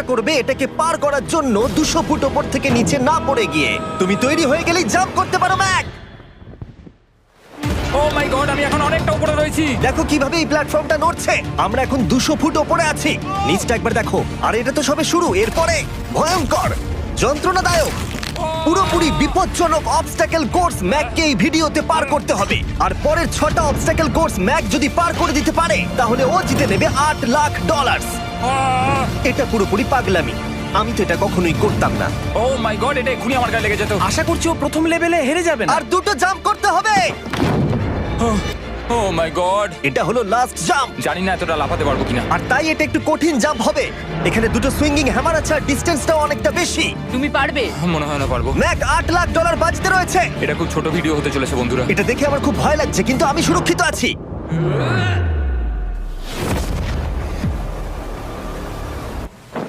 চেষ্টা করবে এটাকে পার করার জন্য 200 ফুট ওপর থেকে নিচে না পড়ে গিয়ে। তুমি তৈরি হয়ে গেলেই জাম্প করতে পারো ম্যাক। ও মাই গড, আমি এখন অনেকটা উপরে রয়েছি। দেখো কিভাবে এই প্ল্যাটফর্মটা নড়ছে। আমরা এখন 200 ফুট ওপরে আছি। নিচটা একবার দেখো। আর এটা তো সবে শুরু, এরপরে ভয়ঙ্কর, যন্ত্রণাদায়ক, পুরোপুরি বিপজ্জনক অবস্টাকেল কোর্স ম্যাককে এই ভিডিওতে পার করতে হবে। আর পরের 6টা অবস্টাকেল কোর্স ম্যাক যদি পার করে দিতে পারে তাহলে ও জিতে নেবে $8,00,000। এটা পুরোপুরি পাগলামি। আমি তো এটা কখনোই করতাম না। ও মাই গড, এটা এক্ষুনি আমার গায়ে লেগে যেত। আশা করছি ও প্রথম লেভেলে হেরে যাবে না। আর 2টো জাম্প করতে হবে। ও মাই গড, এটা হলো লাস্ট জাম্প। জানি না এতটা লাফাতে পারবো কিনা। আর তাই এটা একটু কঠিন জাম্প হবে। এখানে 2টো সুইঙ্গিং হ্যামার আছে আর ডিসটেন্সটাও অনেকটা বেশি। তুমি পারবে। মনে হয় না পারবো। ম্যাক $8,00,000 বাজিতে রয়েছে। এটা খুব ছোট ভিডিও হতে চলেছে বন্ধুরা। এটা দেখে আমার খুব ভয় লাগছে, কিন্তু আমি সুরক্ষিত আছি।